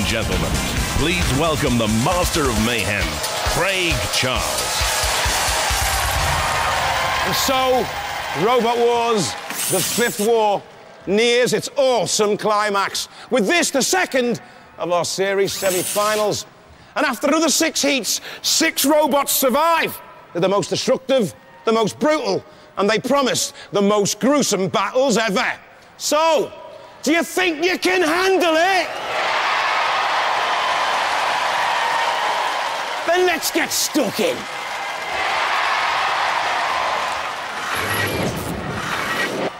gentlemen, please welcome the Master of Mayhem, Craig Charles. And so, Robot Wars, the fifth war, nears its awesome climax, with this the second of our series semi-finals. And after another 6 heats, 6 robots survive. They're the most destructive, the most brutal, and they promise the most gruesome battles ever. So, do you think you can handle it? Then let's get stuck in.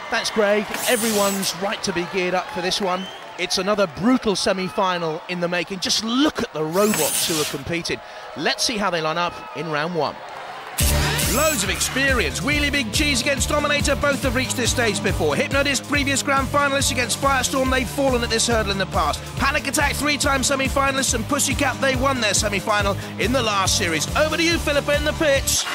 Thanks, Greg. Everyone's right to be geared up for this one. It's another brutal semi-final in the making. Just look at the robots who are competing. Let's see how they line up in round one. Loads of experience. Wheelie Big Cheese against Dominator. Both have reached this stage before. Hypno-Disc, previous grand finalists against Firestorm. They've fallen at this hurdle in the past. Panic Attack, 3-time semi-finalists. And Pussycat, they won their semi-final in the last series. Over to you, Philippa, in the pits.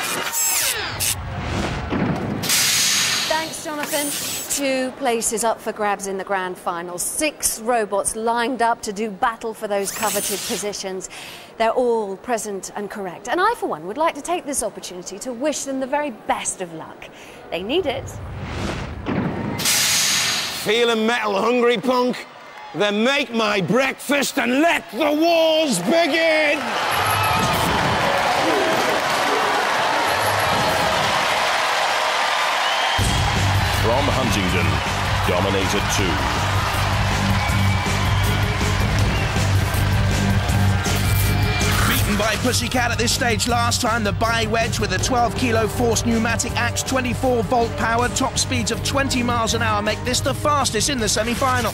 Thanks, Jonathan. 2 places up for grabs in the grand final. 6 robots lined up to do battle for those coveted positions. They're all present and correct. And I, for one, would like to take this opportunity to wish them the very best of luck. They need it. Feeling metal hungry, punk? Then make my breakfast and let the wars begin! From Huntingdon, Dominator 2. Beaten by Pussycat at this stage last time, the bi-wedge with a 12-kilo force pneumatic axe, 24-volt power, top speeds of 20 miles an hour make this the fastest in the semi-final.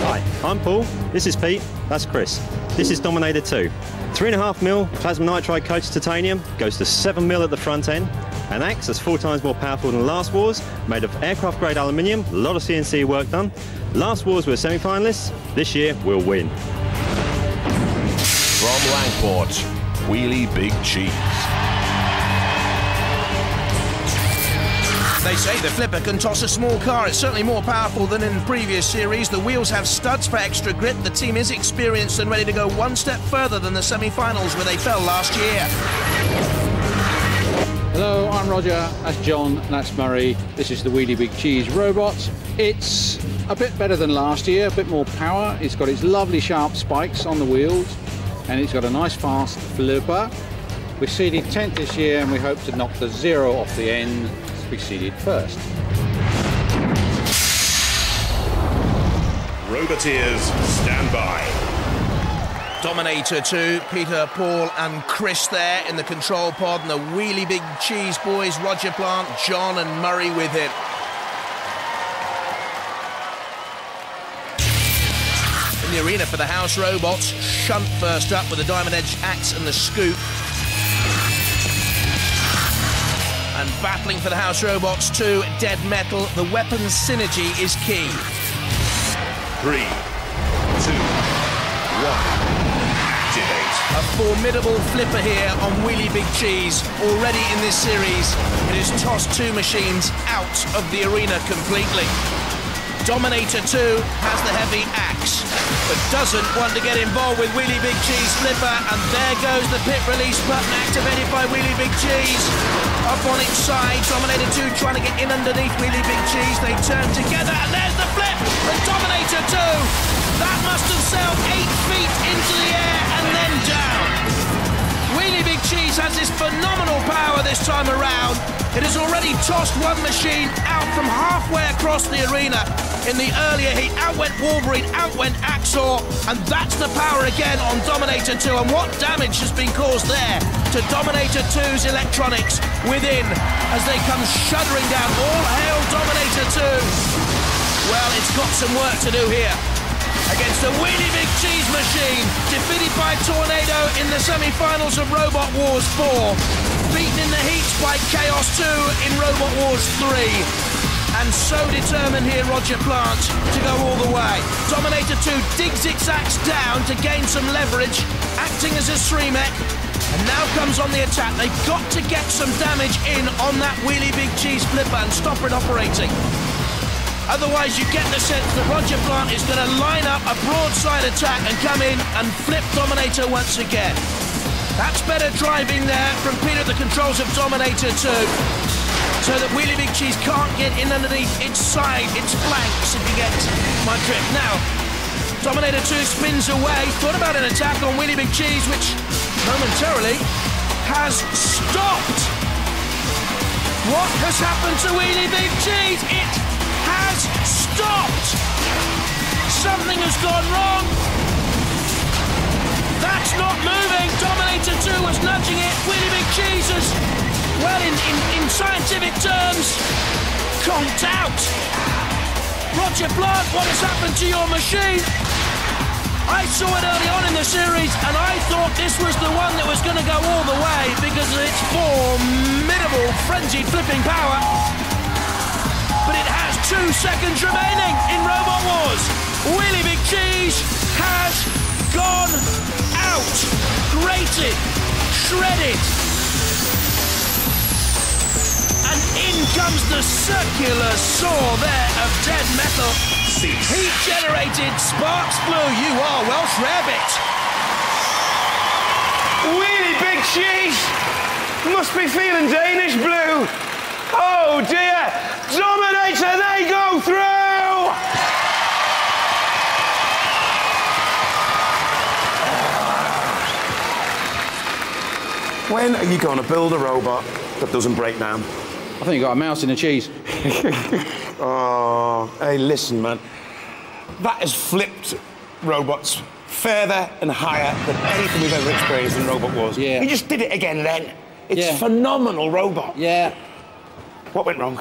Hi, I'm Paul, this is Pete, that's Chris. This is Dominator 2. 3.5mm plasma nitride coated titanium, goes to 7mm at the front end. An axe that's 4 times more powerful than Last Wars, made of aircraft-grade aluminium, a lot of CNC work done. Last Wars were semi-finalists, this year we'll win. From Langport, Wheelie Big Cheese. They say the flipper can toss a small car. It's certainly more powerful than in previous series. The wheels have studs for extra grip. The team is experienced and ready to go one step further than the semi-finals where they fell last year. Hello, I'm Roger, that's John, that's Murray. This is the Wheelie Big Cheese robot. It's a bit better than last year, a bit more power. It's got its lovely sharp spikes on the wheels, and it's got a nice fast flipper. We're seeded 10th this year, and we hope to knock the 0 off the end to be seeded first. Roboteers, stand by. Dominator 2, Peter, Paul and Chris there in the control pod, and the Wheelie Big Cheese boys, Roger Plant, John and Murray with him. In the arena for the house robots, Shunt first up with the diamond edge axe and the scoop. And battling for the house robots too, Dead Metal, the weapons synergy is key. 3, 2, 1. A formidable flipper here on Wheelie Big Cheese. Already in this series, it has tossed 2 machines out of the arena completely. Dominator 2 has the heavy axe, but doesn't want to get involved with Wheelie Big Cheese flipper, and there goes the pit release button activated by Wheelie Big Cheese. Up on its side, Dominator 2 trying to get in underneath Wheelie Big Cheese. They turn together, and there's the flip from Dominator 2. That must have sailed 8 feet into the air and then down. Wheelie Big Cheese has this phenomenal power this time around. It has already tossed 1 machine out from halfway across the arena. In the earlier heat, out went Wolverine, out went Axor, and that's the power again on Dominator 2. And what damage has been caused there to Dominator 2's electronics within as they come shuddering down. All hail Dominator 2. Well, it's got some work to do here against a Wheelie Big Cheese machine, defeated by Tornado in the semi-finals of Robot Wars 4, beaten in the heats by Chaos 2 in Robot Wars 3, and so determined here Roger Plant to go all the way. Dominator 2 digs its axe down to gain some leverage, acting as a 3-mech, and now comes on the attack. They've got to get some damage in on that Wheelie Big Cheese flipper and stop it operating. Otherwise, you get the sense that Roger Plant is going to line up a broadside attack and come in and flip Dominator once again. That's better driving there from Peter at the controls of Dominator 2, so that Wheelie Big Cheese can't get in underneath its side, its flanks, if you get my drift. Now, Dominator 2 spins away, thought about an attack on Wheelie Big Cheese, which momentarily has stopped. What has happened to Wheelie Big Cheese? It has stopped. Something has gone wrong. That's not moving. Dominator 2 was nudging it. Wheelie Big Cheese has, well, in scientific terms, conked out. Roger Plant, what has happened to your machine? I saw it early on in the series, and I thought this was the one that was going to go all the way because of its formidable frenzied flipping power. But it has 2 seconds remaining in Robot Wars. Wheelie Big Cheese has gone out, grated, shredded. And in comes the circular saw there of dead metal. Heat generated, sparks flew. You are Welsh Rarebit. Wheelie Big Cheese must be feeling Danish blue. Oh dear, Dominator, they go through. When are you going to build a robot that doesn't break down? I think you got a mouse in the cheese. Oh, hey, listen, man. That has flipped robots further and higher than anything we've ever experienced in Robot Wars. Yeah. He just did it again then. It's a phenomenal robot. Yeah. What went wrong?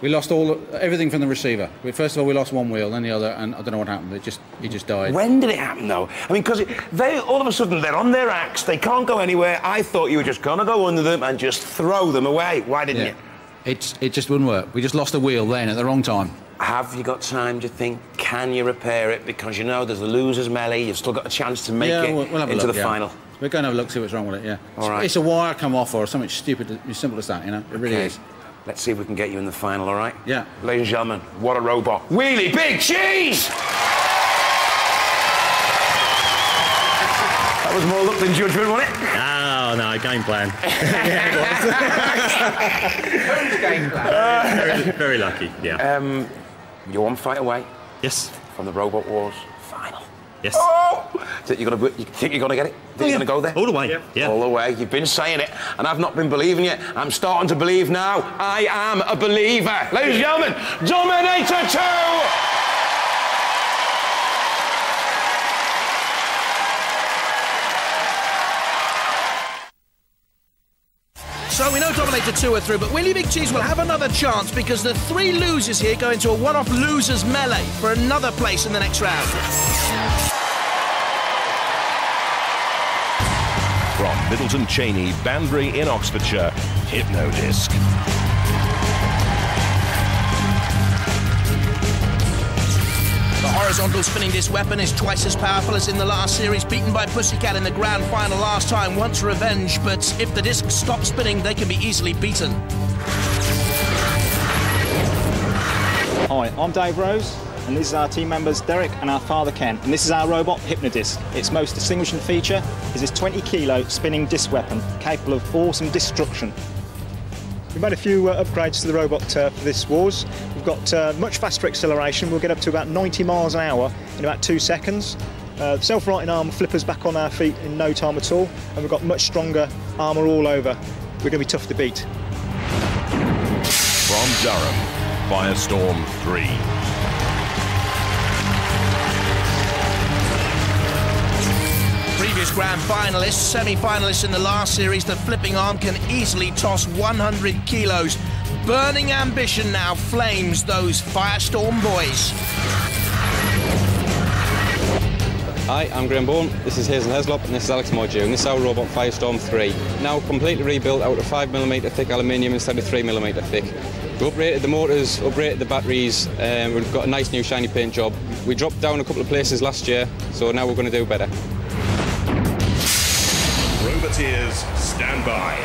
We lost everything from the receiver. First of all, we lost one wheel, then the other, and I don't know what happened. He just died. When did it happen, though? I mean, because they all of a sudden they're on their axe, they can't go anywhere. I thought you were just going to go under them and just throw them away. Why didn't you? It just wouldn't work. We just lost a wheel then at the wrong time. Have you got time, do you think? Can you repair it? Because you know there's the losers melee. You've still got a chance to make it we'll have a into look, the final. We're going to have a look, see what's wrong with it. Yeah. All right. It's a wire come off or something stupid, as simple as that. You know, it really is. Let's see if we can get you in the final. All right. Yeah. Ladies and gentlemen, what a robot! Wheelie Big Cheese. That was more luck than judgment, wasn't it? Oh, no, game plan. Game plan. Very, very lucky, yeah. You're one fight away Yes. from the Robot Wars final. Yes. Oh! You think you're going to get it? Think you're going to go there? All the way, yeah. All the way. You've been saying it, and I've not been believing it. I'm starting to believe now. I am a believer. Ladies and gentlemen, Dominator 2! So we know Dominator 2 are through, but Wheelie Big Cheese will have another chance because the 3 losers here go into a one-off losers melee for another place in the next round. From Middleton Cheney, Banbury in Oxfordshire, Hypno-Disc. The horizontal spinning disc weapon is twice as powerful as in the last series, beaten by Pussycat in the grand final last time, wants revenge, but if the discs stop spinning, they can be easily beaten. Hi, I'm Dave Rose, and this is our team members Derek and our father Ken, and this is our robot Hypno-Disc. Its most distinguishing feature is this 20-kilo spinning disc weapon, capable of awesome destruction. We've made a few upgrades to the robot for this Wars. We've got much faster acceleration. We'll get up to about 90 miles an hour in about 2 seconds. Self-righting armour flippers back on our feet in no time at all, and we've got much stronger armour all over. We're going to be tough to beat. From Durham, Firestorm 3. Previous grand finalists, semi-finalists in the last series, the flipping arm can easily toss 100 kilos. Burning ambition now flames those Firestorm boys. Hi, I'm Graham Bourne, this is Hazen Heslop, and this is Alex Mordew, and this is our robot Firestorm 3. Now completely rebuilt out of 5mm thick aluminium instead of 3mm thick. We upgraded the motors, upgraded the batteries, we've got a nice new shiny paint job. We dropped down a couple of places last year, so now we're going to do better. Roboteers, stand by.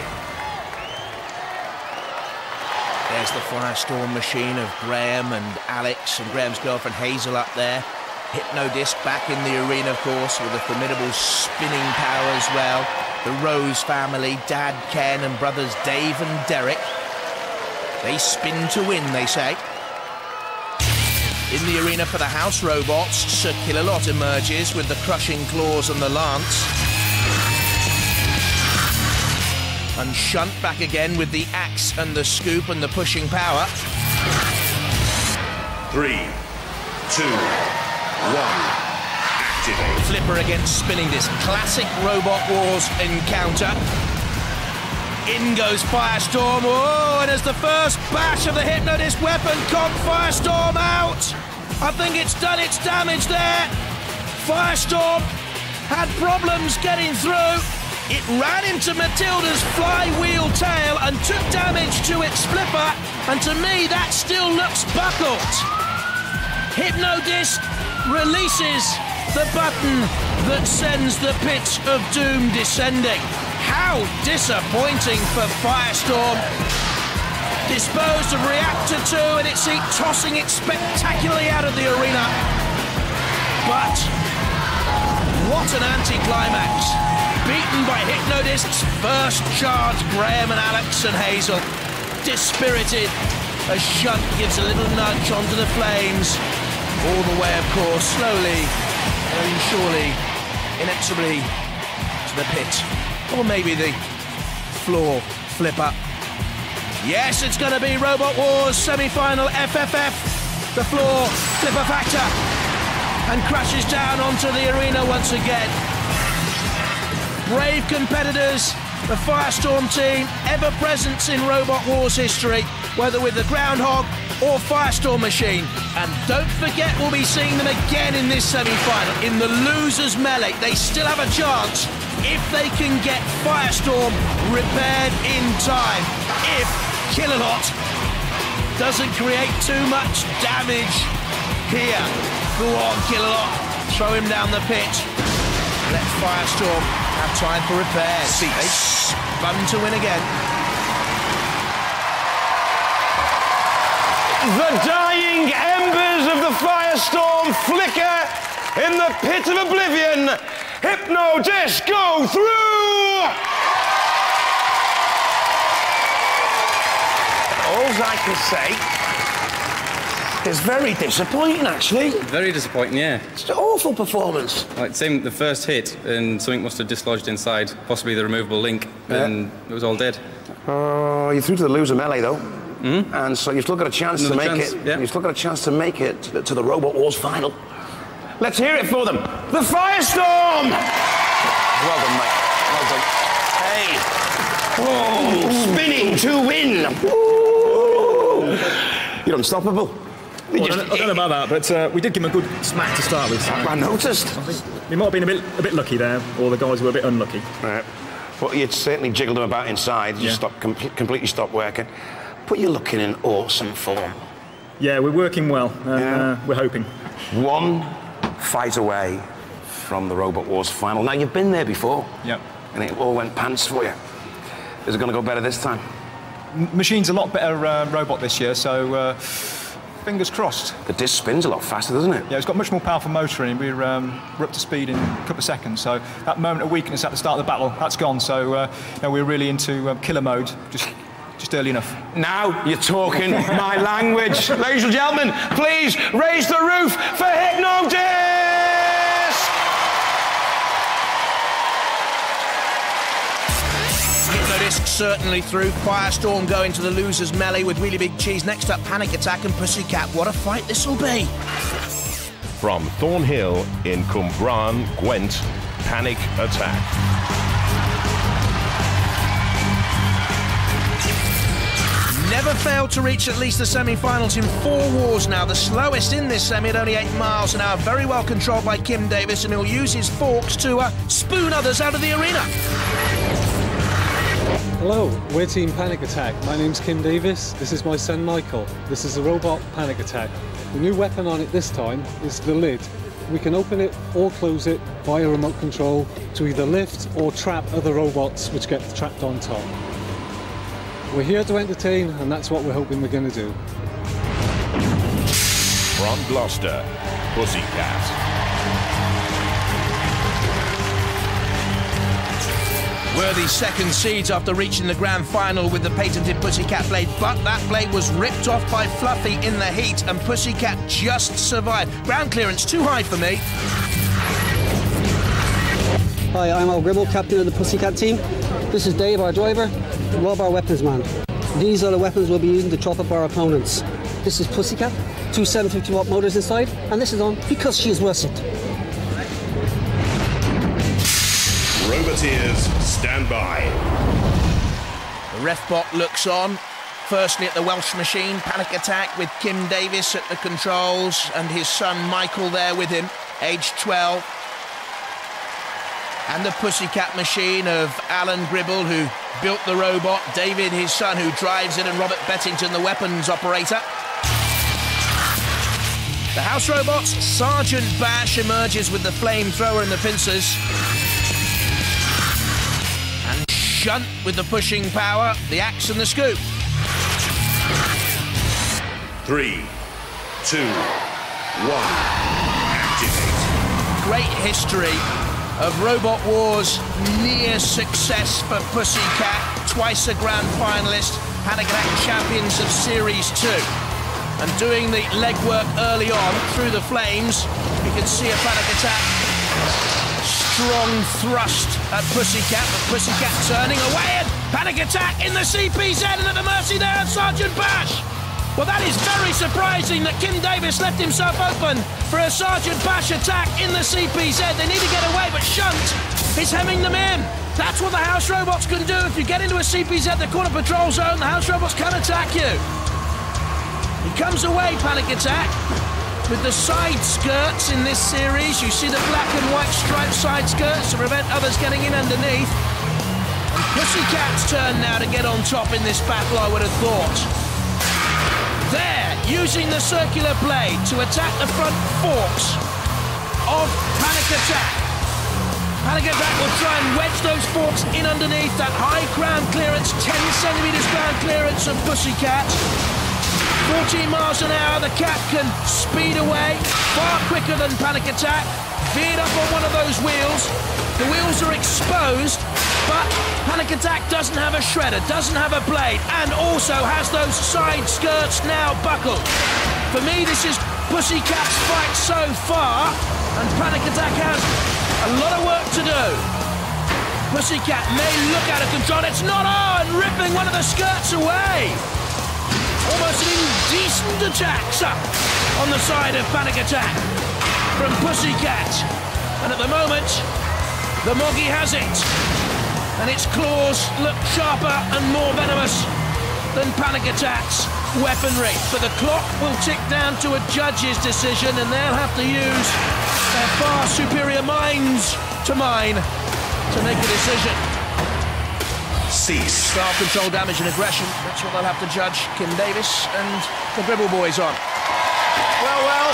There's the Firestorm machine of Graham and Alex and Graham's girlfriend Hazel up there. Hypno-Disc back in the arena, of course, with a formidable spinning power as well. The Rose family, Dad Ken and brothers Dave and Derek. They spin to win, they say. In the arena for the house robots, Sir Killalot emerges with the crushing claws and the lance. And Shunt back again with the axe and the scoop and the pushing power. 3, 2, 1. Activate. Flipper against Spinning Disc. Classic Robot Wars encounter. In goes Firestorm. Oh, and as the first bash of the Hypno-Disc weapon caught Firestorm out. I think it's done its damage there. Firestorm had problems getting through. It ran into Matilda's flywheel tail and took damage to its flipper. And to me, that still looks buckled. Hypno-Disc releases the button that sends the pit of doom descending. How disappointing for Firestorm. Disposed of Reactor 2 and its seat, tossing it spectacularly out of the arena. But what an anticlimax. Beaten by Hypno-Disc's first charge, Graham and Alex and Hazel. Dispirited as Shunt gives a little nudge onto the flames. All the way, of course, slowly and surely, inexorably to the pit. Or maybe the floor flipper. Yes, it's going to be Robot Wars semi-final FFF. The floor flipper factor. And crashes down onto the arena once again. Brave competitors, the Firestorm team, ever present in Robot Wars history, whether with the Groundhog or Firestorm machine. And don't forget, we'll be seeing them again in this semi-final, in the losers melee. They still have a chance if they can get Firestorm repaired in time. If Killalot doesn't create too much damage here. Go on, Killalot, throw him down the pit. Let Firestorm have time for repairs. They spun to win again. The dying embers of the Firestorm flicker in the pit of oblivion. Hypno-Disc go through! All I can say is very disappointing, actually. Very disappointing, yeah. It's an awful performance. Like, it seemed the first hit, and something must have dislodged inside, possibly the removable link, and it was all dead. Oh, you're through to the loser melee, though. Mm-hmm. And so you've still got a chance to make it. Yeah. You've still got a chance to make it to the Robot Wars final. Let's hear it for them. The Firestorm! Well done, mate. Well done. Hey. Oh, spinning to win. Ooh. You're unstoppable. Well, I don't know about that, but we did give him a good smack to start with. I noticed. I think we might have been a bit lucky there, or the guys were a bit unlucky. Right. Well, you'd certainly jiggled them about inside. You completely stopped working. But you're looking in awesome form. Yeah, we're working well. We're hoping. One fight away from the Robot Wars final. Now, you've been there before. Yep. And it all went pants for you. Is it going to go better this time? Machine's a lot better robot this year, so fingers crossed. The disc spins a lot faster, doesn't it? Yeah, it's got much more powerful motor in it. We're up to speed in a couple of seconds, so that moment of weakness at the start of the battle, that's gone. So we're really into killer mode, just early enough. Now you're talking my language. Ladies and gentlemen, please raise the roof for Hypno-Disc! Hypno-Disc certainly through. Firestorm going to the losers melee with Really Big Cheese. Next up, Panic Attack and Pussycat. What a fight this will be. From Thornhill in Cwmbran, Gwent, Panic Attack. Never failed to reach at least the semi-finals in 4 wars now. The slowest in this semi at only 8 miles an hour. Very well controlled by Kim Davis, and he'll use his forks to spoon others out of the arena. Hello, we're Team Panic Attack. My name's Kim Davis. This is my son Michael. This is the robot Panic Attack. The new weapon on it this time is the lid. We can open it or close it via remote control to either lift or trap other robots which get trapped on top. We're here to entertain, and that's what we're hoping we're going to do. From Gloucester, Pussycat. Worthy second seeds after reaching the grand final with the patented Pussycat blade, but that blade was ripped off by Fluffy in the heat, and Pussycat just survived. Ground clearance too high for me. Hi, I'm Al Gribble, captain of the Pussycat team. This is Dave, our driver, Rob, our weapons man. These are the weapons we'll be using to chop up our opponents. This is Pussycat, 2 750-watt motors inside, and this is on because she is worth it. Roboteers, stand by. The ref bot looks on. Firstly at the Welsh machine, Panic Attack with Kim Davis at the controls and his son Michael there with him, aged 12. And the Pussycat machine of Alan Gribble, who built the robot, David, his son, who drives it, and Robert Bettington, the weapons operator. The house robots, Sergeant Bash emerges with the flamethrower and the pincers. And Shunt with the pushing power, the axe and the scoop. 3, 2, 1, activate. Great history of Robot Wars, near success for Pussycat, twice a grand finalist, Panic Attack champions of Series 2. And doing the legwork early on through the flames, you can see a Panic Attack strong thrust at Pussycat, but Pussycat turning away, and Panic Attack in the CPZ and at the mercy there of Sergeant Bash. Well, that is very surprising that Kim Davis left himself open for a Sergeant Bash attack in the CPZ. They need to get away, but Shunt is hemming them in. That's what the house robots can do. If you get into a CPZ, the corner patrol zone, the house robots can attack you. He comes away, Panic Attack, with the side skirts in this series. You see the black and white striped side skirts to prevent others getting in underneath. And Pussycat's turn now to get on top in this battle, I would have thought. There, using the circular blade to attack the front forks of Panic Attack. Panic Attack will try and wedge those forks in underneath that high ground clearance, 10 centimetres ground clearance of Pussycat. 14 miles an hour, the cat can speed away far quicker than Panic Attack. Veered up on one of those wheels. The wheels are exposed, but Panic Attack doesn't have a shredder, doesn't have a blade, and also has those side skirts now buckled. For me, this is Pussycat's fight so far, and Panic Attack has a lot of work to do. Pussycat may look out of control. It's not on, ripping one of the skirts away. Almost an indecent attack on the side of Panic Attack from Pussycat. And at the moment, the Moggy has it. And its claws look sharper and more venomous than Panic Attack's weaponry. But the clock will tick down to a judge's decision, and they'll have to use their far superior minds to mine to make a decision. Cease. Staff control, damage and aggression. That's what they'll have to judge Kim Davis and the Gribble boys on. Well.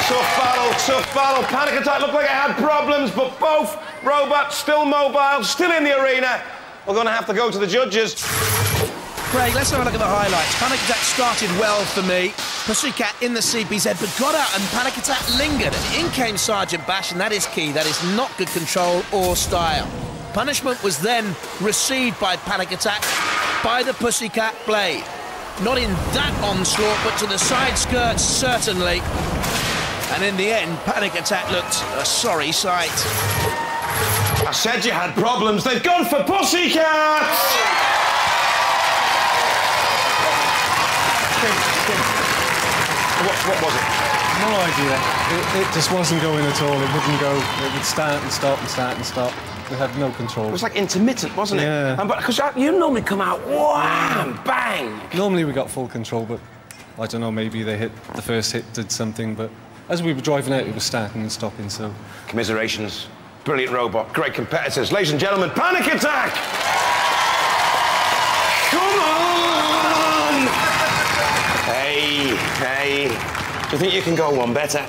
Tough battle. Panic Attack looked like it had problems, but both robots still mobile, still in the arena. We're going to have to go to the judges. Craig, let's have a look at the highlights. Panic Attack started well for me. Pussycat in the CPZ, but got out and Panic Attack lingered. And in came Sergeant Bash, and that is key. That is not good control or style. Punishment was then received by Panic Attack by the Pussycat blade. Not in that onslaught, but to the side skirts, certainly. And in the end, Panic Attack looked a sorry sight. I said you had problems. They've gone for Pussycat! What was it? No idea. It just wasn't going at all. It wouldn't go. It would start and stop and start and stop. It had no control. It was like intermittent, wasn't it? Yeah. Because you normally come out, wham, bang. Normally we got full control, but I don't know, maybe the first hit did something, but as we were driving out, it was starting and stopping, so... Commiserations. Brilliant robot. Great competitors. Ladies and gentlemen, Panic Attack! Come on! Hey. Do you think you can go one better?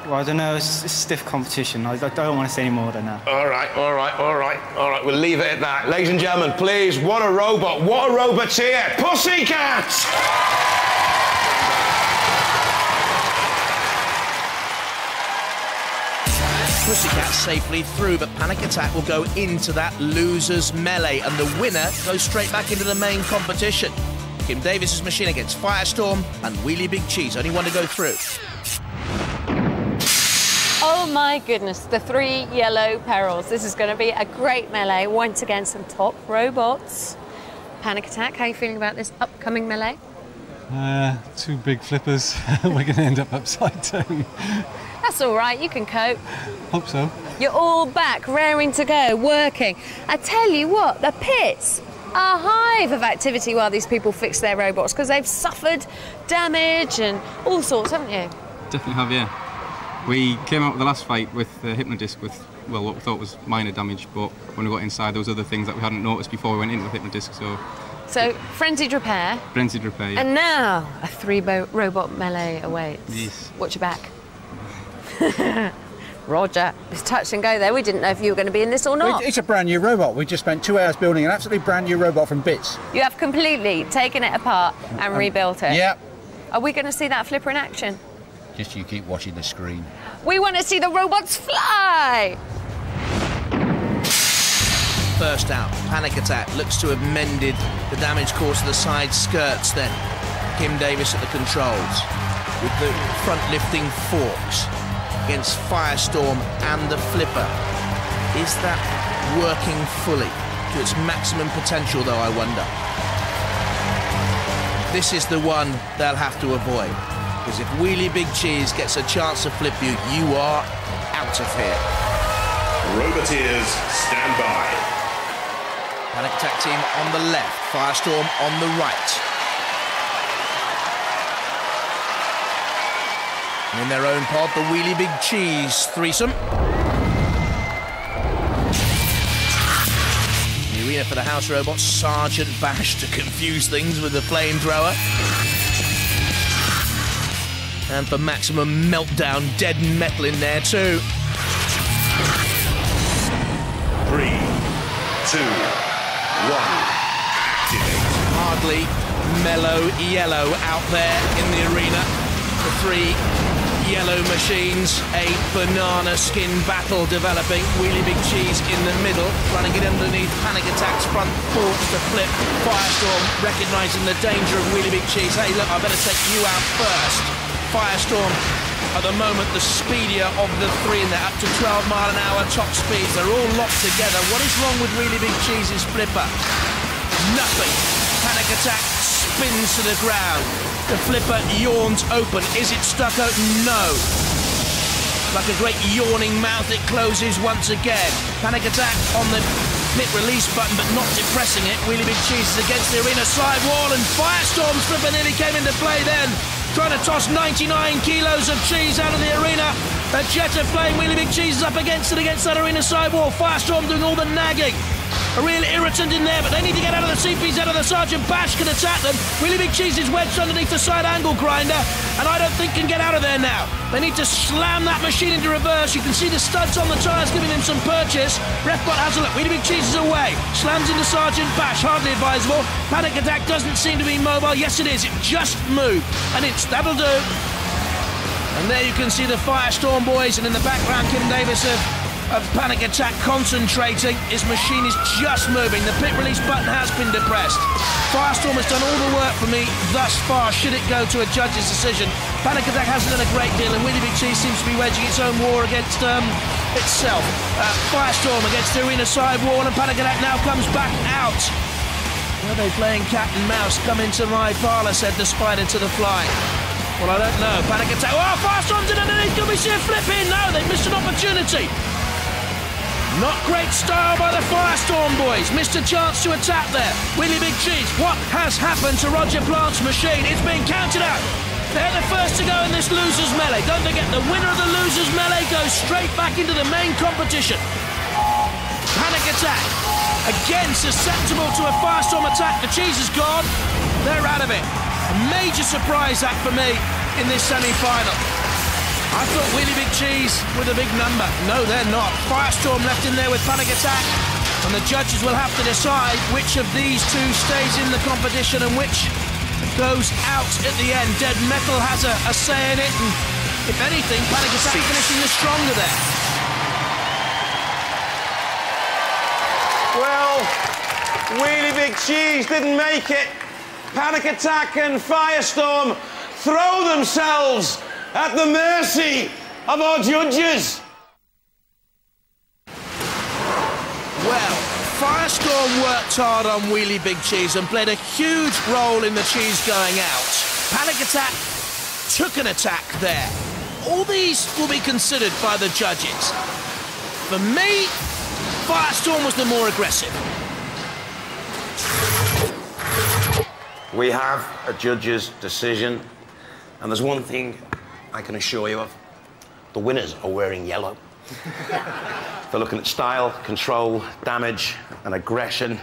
Well, I don't know. It's a stiff competition. I don't want to say any more than that. All right. We'll leave it at that. Ladies and gentlemen, please, what a robot. What a robot's here. Pussycat! Pussycat safely through, but Panic Attack will go into that loser's melee, and the winner goes straight back into the main competition. Kim Davis's machine against Firestorm, and Wheelie Big Cheese, only one to go through. Oh my goodness, the 3 yellow perils. This is going to be a great melee. Once again, some top robots. Panic Attack, how are you feeling about this upcoming melee? 2 big flippers. We're going to end up upside down. That's all right, you can cope. Hope so. You're all back, raring to go, working. I tell you what, the pits are a hive of activity while these people fix their robots, because they've suffered damage and all sorts, haven't you? Definitely have, yeah. We came out with the last fight with the Hypno-Disc with, well, what we thought was minor damage, but when we got inside, there was other things that we hadn't noticed before we went in with Hypno-Disc, So, frenzied repair. Frenzied repair, yeah. And now, a 3-robot melee awaits. Yes. Watch your back. Roger. It's touch and go there. We didn't know if you were going to be in this or not. It's a brand new robot. We just spent 2 hours building an absolutely brand new robot from bits. You have completely taken it apart and rebuilt it. Yeah. Are we going to see that flipper in action? Just you keep watching the screen. We want to see the robots fly! First out, Panic Attack looks to have mended the damage caused to the side skirts then. Kim Davis at the controls with the front lifting forks against Firestorm and the flipper. Is that working fully to its maximum potential though, I wonder? This is the one they'll have to avoid, because if Wheelie Big Cheese gets a chance to flip you, you are out of here. Roboteers, stand by. Panic Attack team on the left, Firestorm on the right. And in their own pod, the Wheelie Big Cheese threesome. The arena for the house robots, Sergeant Bash to confuse things with the flamethrower. And for maximum meltdown, dead metal in there too. 3, 2, 1, activate. Hardly mellow yellow out there in the arena. The 3 yellow machines, a banana skin battle developing. Wheelie Big Cheese in the middle, trying to get underneath Panic Attack's front forks to flip. Firestorm recognising the danger of Wheelie Big Cheese. Hey, look, I better take you out first. Firestorm, at the moment, the speedier of the 3 in there, up to 12 mile an hour top speeds. They're all locked together. What is wrong with Wheelie Big Cheese's flipper? Nothing. Panic Attack spins to the ground. The flipper yawns open. Is it stuck open? No. Like a great yawning mouth, it closes once again. Panic Attack on the pit release button, but not depressing it. Wheelie Big Cheese is against the arena side wall, and Firestorm's flipper nearly came into play then. Trying to toss 99 kilos of cheese out of the arena. A jet of flame. Wheelie Big Cheese is up against it, against that arena side wall. Firestorm doing all the nagging. A real irritant in there, but they need to get out of the CPs, out of the Sergeant Bash can attack them. Wheelie Big Cheese is wedged underneath the side angle grinder, and I don't think can get out of there now. They need to slam that machine into reverse. You can see the studs on the tyres giving him some purchase. Refbot has a look. Wheelie Big Cheese is away. Slams into Sergeant Bash, hardly advisable. Panic Attack doesn't seem to be mobile. Yes, it is. It just moved. An inch. That'll do. And there you can see the Firestorm boys, and in the background, Kim Davis of Panic Attack concentrating. His machine is just moving. The pit release button has been depressed. Firestorm has done all the work for me thus far, should it go to a judge's decision. Panic Attack hasn't done a great deal, and Wheelie Big Cheese seems to be waging its own war against itself. Firestorm against the arena side wall, and Panic Attack now comes back out. Are they playing cat and mouse? Come into my parlour, said the spider to the fly. Well, I don't know. Panic Attack. Oh, Firestorm's in underneath. Can we see a flip in? No, they've missed an opportunity. Not great style by the Firestorm boys. Missed a chance to attack there. Wheelie Big Cheese, what has happened to Roger Plant's machine? It's been counted out. They're the first to go in this losers melee. Don't forget, the winner of the losers melee goes straight back into the main competition. Panic Attack, again susceptible to a Firestorm attack. The cheese is gone. They're out of it. A major surprise act for me in this semi-final. I thought Wheelie Big Cheese with a big number. No, they're not. Firestorm left in there with Panic Attack. And the judges will have to decide which of these two stays in the competition and which goes out at the end. Dead Metal has a say in it. And if anything, Panic Attack finishing the stronger there. Well, Wheelie Big Cheese didn't make it. Panic Attack and Firestorm throw themselves at the mercy of our judges. Well, Firestorm worked hard on Wheelie Big Cheese and played a huge role in the cheese going out. Panic Attack took an attack there. All these will be considered by the judges. For me, Firestorm was the more aggressive. We have a judge's decision, and there's one thing I can assure you of. The winners are wearing yellow. They're looking at style, control, damage, and aggression.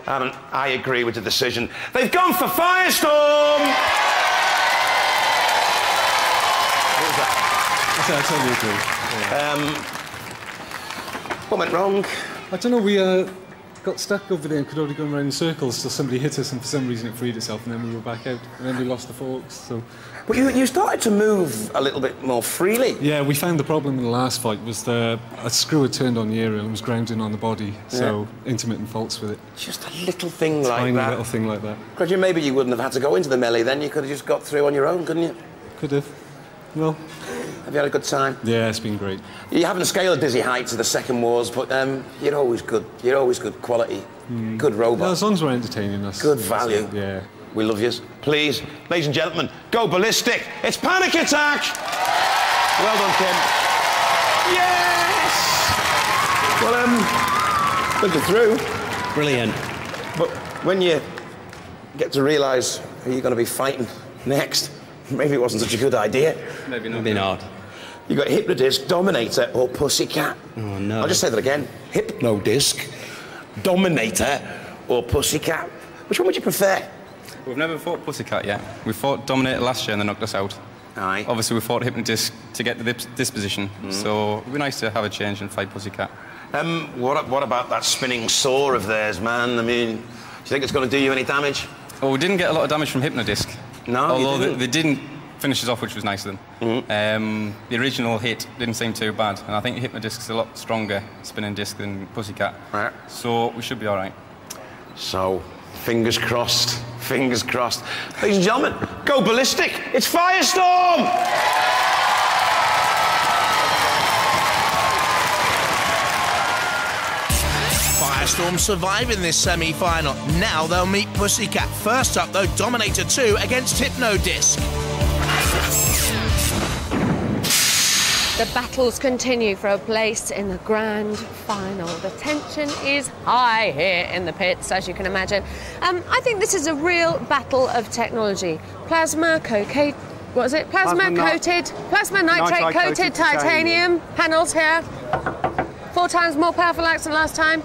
And I agree with the decision. They've gone for Firestorm! What was that? I totally agree. Yeah. What went wrong? I don't know, we got stuck over there and could only go around in circles, so somebody hit us and for some reason it freed itself and then we were back out and then we lost the forks, so... But you started to move a little bit more freely. Yeah, we found the problem in the last fight was a screw had turned on the aerial and was grounding on the body, so intermittent faults with it. Just a little thing like Tiny that. little thing like that. Because maybe you wouldn't have had to go into the melee then, you could have just got through on your own, couldn't you? Could have. Well... Have you had a good time? Yeah, it's been great. You haven't scaled dizzy heights of the second wars, but you're always good. You're always good quality. Good robot. Yeah, as long as we're entertaining us. Good value. Yeah. We love yous. Please, ladies and gentlemen, go ballistic. It's Panic Attack! Well done, Kim. Yes! Well, look it through. Brilliant. But when you get to realise who you're going to be fighting next, maybe it wasn't such a good idea. Maybe not. You got Hypno-Disc, Dominator, or Pussycat. Oh, no. I'll just say that again. Hypno-Disc, Dominator, or Pussycat. Which one would you prefer? We've never fought Pussycat yet. We fought Dominator last year and they knocked us out. Aye. Obviously, we fought Hypno-Disc to get to this position, so it'd be nice to have a change and fight Pussycat. What about that spinning saw of theirs, man? I mean, do you think it's going to do you any damage? Well, we didn't get a lot of damage from Hypno-Disc. No, although they didn't finish us off, which was nice of them. The original hit didn't seem too bad, and I think Hypno-Disc's a lot stronger spinning disc than Pussycat. Right. So we should be all right. So, fingers crossed. Fingers crossed. Ladies and gentlemen, go ballistic. It's Firestorm! Firestorm surviving this semi-final. Now they'll meet Pussycat. First up, though, Dominator 2 against Hypno-Disc. The battles continue for a place in the grand final. The tension is high here in the pits, as you can imagine. I think this is a real battle of technology. Plasma nitrate coated titanium panels here. 4 times more powerful axe than last time.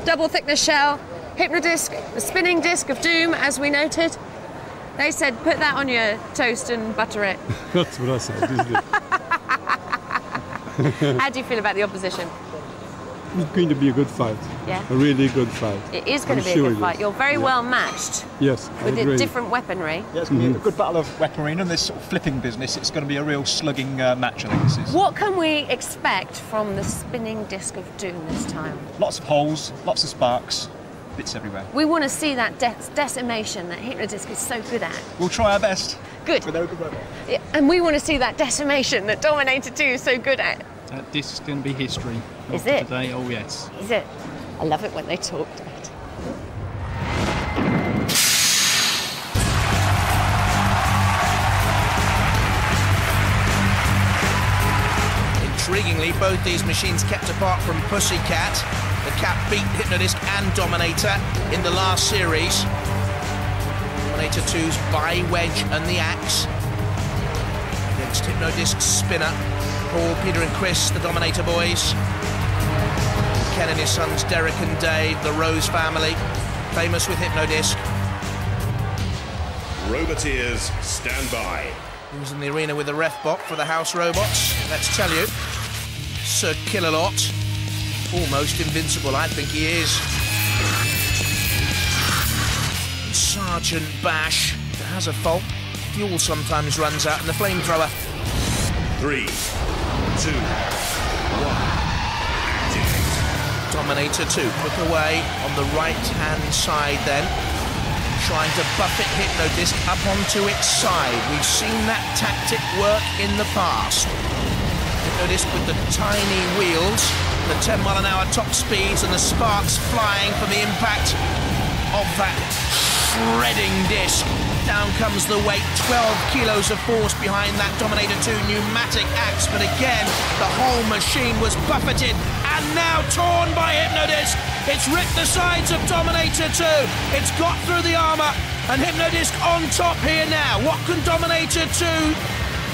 Double thickness shell. Hypno-Disc, the spinning disc of doom, as we noted. They said put that on your toast and butter it. That's what I said, isn't it? How do you feel about the opposition? It's going to be a good fight. Yeah. A really good fight. It is going to be a good fight. You're very well matched. Yes, with the different weaponry. Yeah, it's going to be a good battle of weaponry. And in this sort of flipping business, it's going to be a real slugging match, I think this is. What can we expect from the spinning disc of doom this time? Lots of holes, lots of sparks, bits everywhere. We want to see that decimation that Hypno-Disc is so good at. We'll try our best. Good. Yeah, and we want to see that decimation that Dominator 2 is so good at. That disc's going to be history. Is it? Today, oh yes. Is it? I love it when they talk to it. Intriguingly, both these machines kept apart from Pussycat. The Cat beat Hypno-Disc and Dominator in the last series. Dominator 2's bi-wedge and the axe against Hypno-Disc's spinner. Paul, Peter and Chris, the Dominator boys. Ken and his sons Derek and Dave, the Rose family, famous with Hypno-Disc. Roboteers, stand by. He was in the arena with the ref bot for the house robots. Let's tell you, Sir Kill-A-Lot, almost invincible, I think he is. And Sergeant Bash has a fault. Fuel sometimes runs out in the flamethrower. 3, 2, 1. Dominator 2 put away on the right-hand side then, trying to buffet Hypno-Disc up onto its side. We've seen that tactic work in the past. Hypno-Disc with the tiny wheels, the 10-mile-an-hour top speeds and the sparks flying from the impact of that shredding disc. Down comes the weight, 12 kilos of force behind that Dominator 2 pneumatic axe, but again, the whole machine was buffeted and now torn by Hypno-Disc. It's ripped the sides of Dominator 2. It's got through the armour, and Hypno-Disc on top here now. What can Dominator 2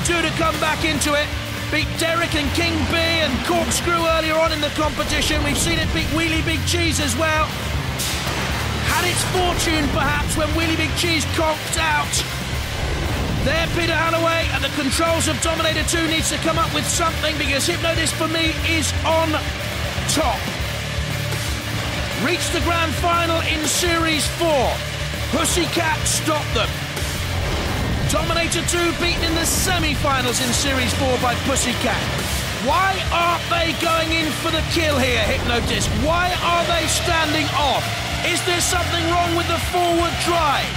do to come back into it? Beat Derek and King B and Corkscrew earlier on in the competition. We've seen it beat Wheelie Big Cheese as well. Had its fortune, perhaps, when Wheelie Big Cheese conked out. There, Peter Halloway, at the controls of Dominator 2 needs to come up with something, because Hypno-Disc, for me, is on top. Reached the grand final in Series 4. Pussycat stopped them. Dominator 2 beaten in the semi-finals in Series 4 by Pussycat. Why aren't they going in for the kill here, Hypno-Disc? Why are they standing off? Is there something wrong with the forward drive?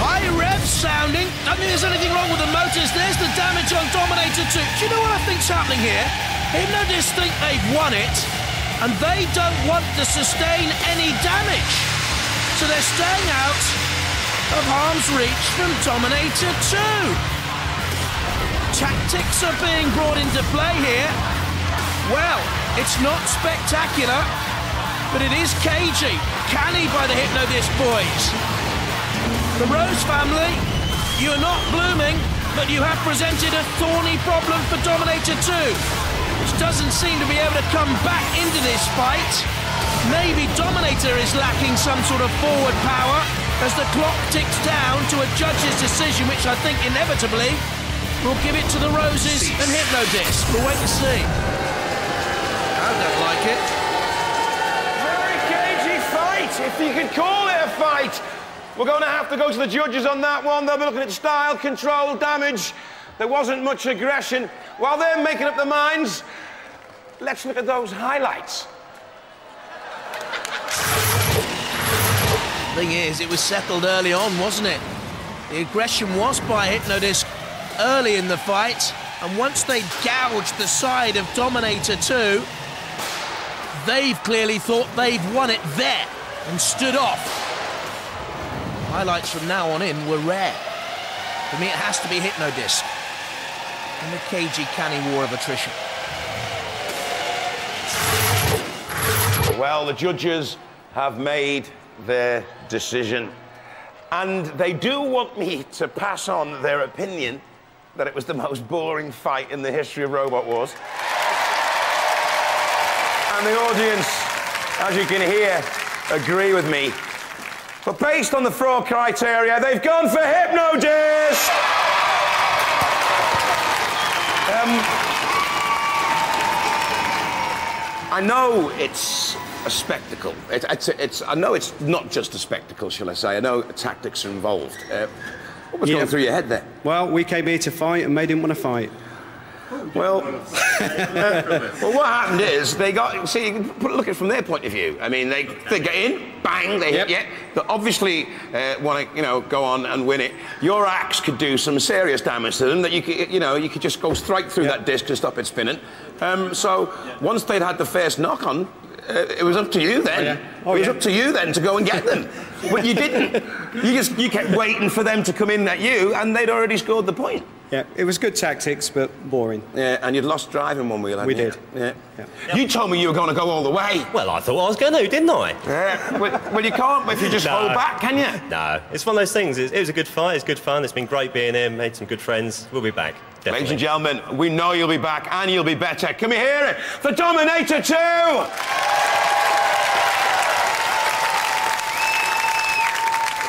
High rev sounding. I don't think there's anything wrong with the motors. There's the damage on Dominator 2. Do you know what I think's happening here? Hypno-Disc think they've won it, and they don't want to sustain any damage. So they're staying out of harm's reach from Dominator 2. Tactics are being brought into play here. Well, it's not spectacular, but it is cagey. Canny by the Hypno-Disc boys. The Rose family, you're not blooming, but you have presented a thorny problem for Dominator 2, which doesn't seem to be able to come back into this fight. Maybe Dominator is lacking some sort of forward power as the clock ticks down to a judge's decision, which I think inevitably will give it to the Roses and Hypno-Disc. We'll wait and see. I don't like it. Very cagey fight, if you could call it a fight. We're going to have to go to the judges on that one. They'll be looking at style, control, damage. There wasn't much aggression. While they're making up their minds, let's look at those highlights. Thing is, it was settled early on, wasn't it? The aggression was by Hypno-Disc early in the fight, and once they gouged the side of Dominator 2, they've clearly thought they've won it there and stood off. Highlights from now on in were rare. For me, it has to be Hypno-Disc and the cagey, canny war of attrition. Well, the judges have made their decision, and they do want me to pass on their opinion that it was the most boring fight in the history of Robot Wars. And the audience, as you can hear, agree with me. But based on the 4 criteria, they've gone for Hypno-Disc! I know it's a spectacle. I know it's not just a spectacle, shall I say. I know tactics are involved. What was going through your head there? Well, we came here to fight, and they didn't want to fight. Well, well, what happened is they got. See, you can look at it from their point of view. I mean, they get in, bang, they hit you. They obviously want to, go on and win it. Your axe could do some serious damage to them. That you could just go straight through that disc to stop it spinning. So once they'd had the first knock on, it was up to you then. It was up to you then to go and get them. But you didn't. You kept waiting for them to come in at you, and they'd already scored the point. Yeah, it was good tactics, but boring. Yeah, and you'd lost driving one wheel, hadn't you? We did. Yeah. You told me you were going to go all the way. Well, I thought I was going to, didn't I? Yeah. Well, you can't if you just hold back, can you? No, it's one of those things. It was a good fight. It's good fun. It's been great being here. Made some good friends. We'll be back. Definitely. Ladies and gentlemen, we know you'll be back and you'll be better. Can we hear it for Dominator 2?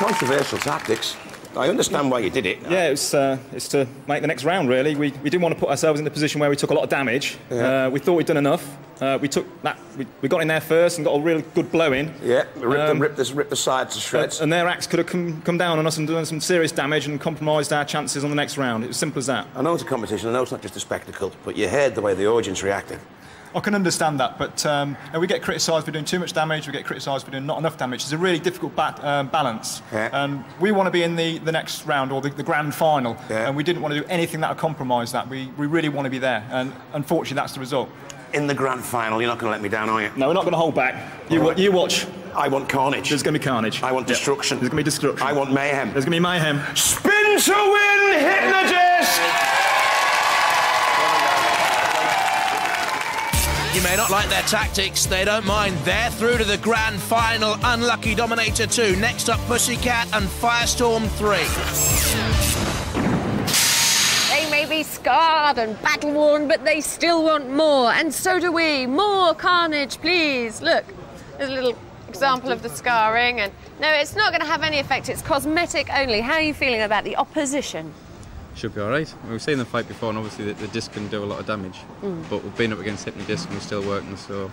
Controversial tactics. I understand why you did it. Yeah, it's to make the next round, really. We didn't want to put ourselves in the position where we took a lot of damage. Yeah. We thought we'd done enough. We took that. We got in there first and got a really good blow in. Yeah, ripped the sides to shreds. And their axe could have come down on us and done some serious damage and compromised our chances on the next round. It was simple as that. I know it's a competition, I know it's not just a spectacle, but you heard the way the audience reacted. I can understand that, but we get criticised for doing too much damage, we get criticised for doing not enough damage. It's a really difficult balance. Yeah. And we want to be in the next round, or the grand final, and we didn't want to do anything that would compromise that. We really want to be there, and unfortunately that's the result. In the grand final, you're not going to let me down, are you? No, we're not going to hold back. You watch. I want carnage. There's going to be carnage. I want destruction. There's going to be destruction. I want mayhem. There's going to be mayhem. Spin to win, Hypno-Disc! You may not like their tactics, they don't mind. They're through to the grand final. Unlucky Dominator 2. Next up, Pussycat and Firestorm 3. They may be scarred and battle-worn, but they still want more, and so do we. More carnage, please. Look, there's a little example of the scarring, and no, it's not going to have any effect. It's cosmetic only. How are you feeling about the opposition? Should be all right. We've seen them fight before, and obviously the disc can do a lot of damage. But we've been up against Hypno-Disc and we're still working, so...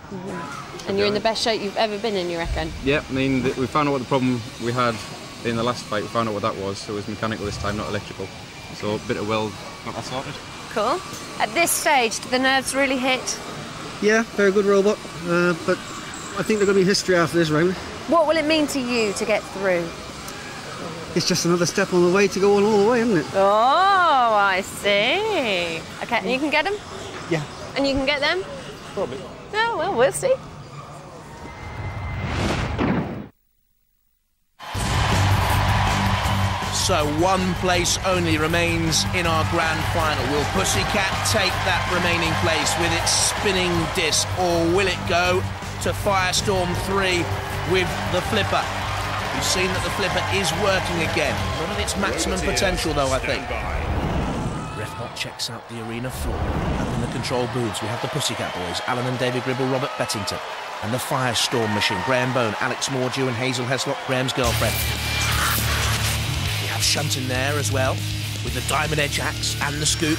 And you're in the best shape you've ever been in, you reckon? Yeah, I mean, we found out what the problem we had in the last fight. We found out what that was, so it was mechanical this time, not electrical. So a bit of weld got that sorted. Cool. At this stage, do the nerves really hit? Yeah, very good robot, but I think they're going to be history after this round. What will it mean to you to get through? It's just another step on the way to going all the way, isn't it? Oh, I see. Okay, and you can get them? Yeah. And you can get them? Probably. Oh, well, we'll see. So one place only remains in our grand final. Will Pussycat take that remaining place with its spinning disc, or will it go to Firestorm 3 with the flipper? We've seen that the flipper is working again. Not at its maximum potential, though, I think. Refbot checks out the arena floor. Up in the control booths, we have the Pussycat Boys, Alan and David Gribble, Robert Bettington, and the Firestorm machine, Graham Bone, Alex Mordew and Hazel Heslop, Graham's girlfriend. We have Shunt in there as well, with the Diamond Edge axe and the scoop.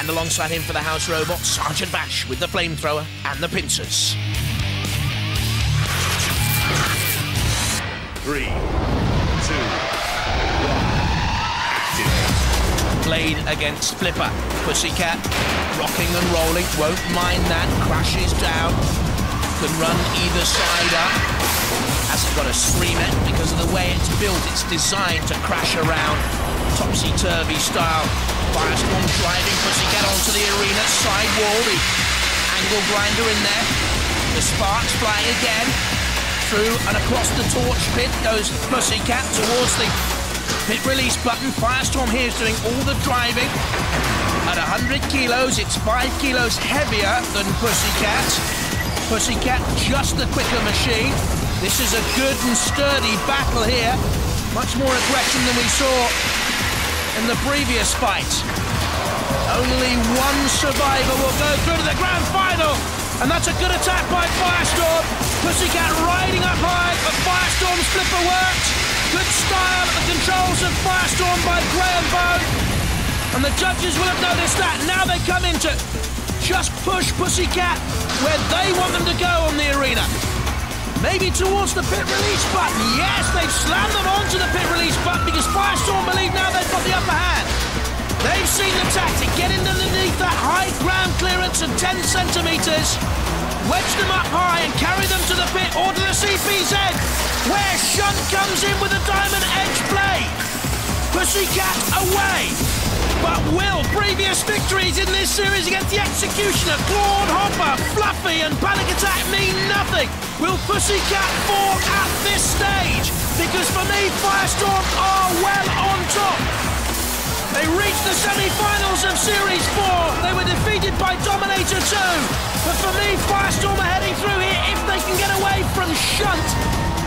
And alongside him for the house robot, Sergeant Bash with the flamethrower and the pincers. 3, 2, 1, active. Blade against Flipper. Pussycat rocking and rolling, won't mind that, crashes down, can run either side up. Hasn't got a screamer because of the way it's built. It's designed to crash around, topsy-turvy style. Firestorm driving Pussycat onto the arena side wall. The angle grinder in there. The sparks flying again. Through and across the torch pit goes Pussycat towards the pit release button. Firestorm here is doing all the driving. At 100 kilos, it's 5 kilos heavier than Pussycat. Pussycat just the quicker machine. This is a good and sturdy battle here. Much more aggression than we saw in the previous fight. Only one survivor will go through to the grand final. And that's a good attack by Firestorm. Pussycat riding up high, but Firestorm's flipper worked. Good style at the controls of Firestorm by Graham Bone. And the judges will have noticed that. Now they come into just push Pussycat where they want them to go on the arena. Maybe towards the pit release button. Yes, they've slammed them onto the pit release button because Firestorm believe now they've got the upper hand. They've seen the tactic, get underneath that high ground clearance of 10 centimetres, wedge them up high and carry them to the pit or to the CPZ, where Shunt comes in with a Diamond Edge blade. Pussycat away. But will previous victories in this series against the Executioner, Claude, Hopper, Fluffy and Panic Attack mean nothing? Will Pussycat fall at this stage? Because for me, Firestorm are well on top. They reached the semi-finals of Series 4. They were defeated by Dominator 2. But for me, Firestorm are heading through here if they can get away from Shunt.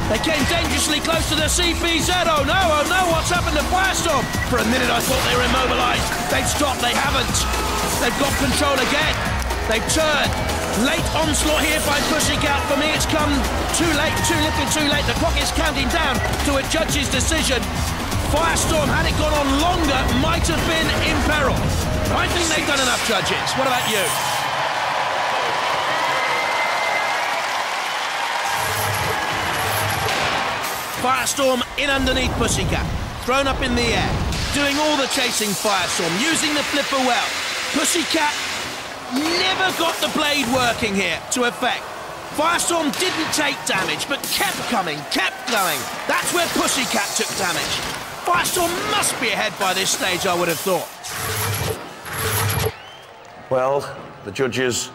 They came dangerously close to the CPZ. Oh no, what's happened to Firestorm? For a minute I thought they were immobilised. They've stopped, they haven't. They've got control again. They've turned. Late onslaught here by Pussycat. For me, it's come too late, too little, too late. The clock is counting down to a judge's decision. Firestorm, had it gone on longer, might have been in peril. I think they've done enough, judges. What about you? Firestorm in underneath Pussycat, thrown up in the air, doing all the chasing Firestorm, using the flipper well. Pussycat never got the blade working here to effect. Firestorm didn't take damage, but kept coming, kept going. That's where Pussycat took damage. Firestorm must be ahead by this stage, I would have thought. Well, the judges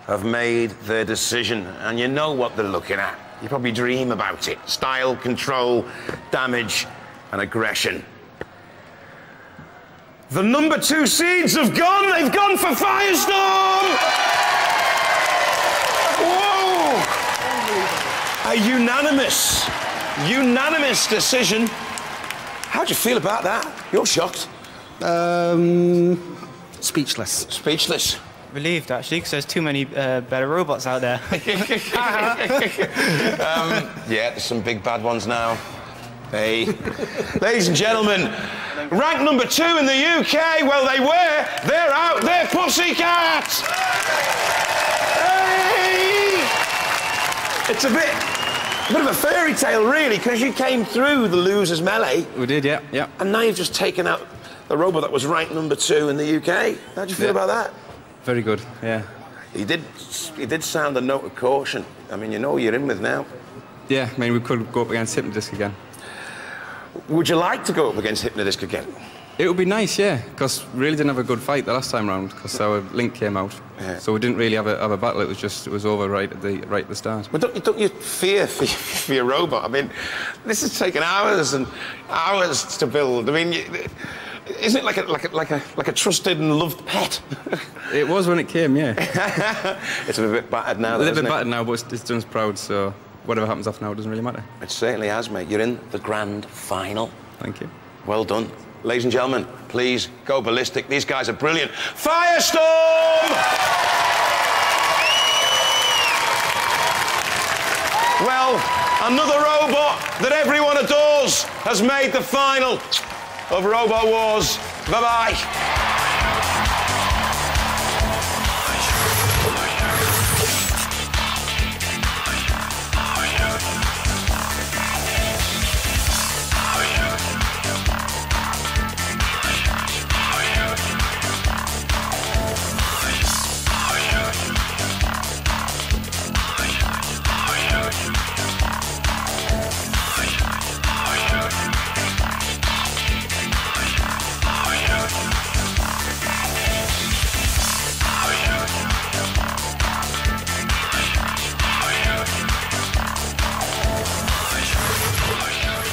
have made their decision, and you know what they're looking at. You probably dream about it. Style, control, damage, and aggression. The number 2 seeds have gone. They've gone for Firestorm! Whoa! A unanimous decision. How do you feel about that? You're shocked. Speechless. Speechless. Relieved, actually, because there's too many better robots out there. Yeah, there's some big bad ones now. Hey. Ladies and gentlemen, ranked number 2 in the UK, well, they're out, they're Pussycat! Hey! It's a bit of a fairy tale, really, because you came through the losers melee. We did, yeah. And now you've just taken out the robot that was ranked number 2 in the UK. How do you feel about that? Very good, yeah. He did sound a note of caution. I mean, you know who you're in with now. Yeah, I mean, we could go up against Hypno-Disc again. Would you like to go up against Hypno-Disc again? It would be nice, yeah, because we really didn't have a good fight the last time round, because our link came out. Yeah. So we didn't really have a battle. It was over right at the start. But don't you fear for your robot? I mean, this has taken hours and hours to build. I mean, isn't it like a trusted and loved pet? It was when it came, yeah. It's a bit battered now. A little bit battered now, but it's done us proud. So whatever happens off now, it doesn't really matter. It certainly has, mate. You're in the grand final. Thank you. Well done. Ladies and gentlemen, please go ballistic. These guys are brilliant. Firestorm! Well, another robot that everyone adores has made the final of Robot Wars. Bye-bye.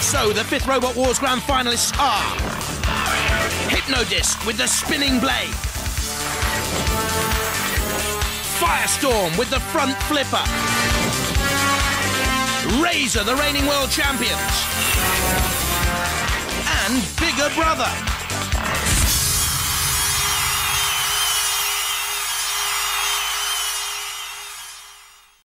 So, the 5th Robot Wars Grand Finalists are Hypno-Disc with the spinning blade, Firestorm with the front flipper, Razor, the reigning world champions, and Bigger Brother.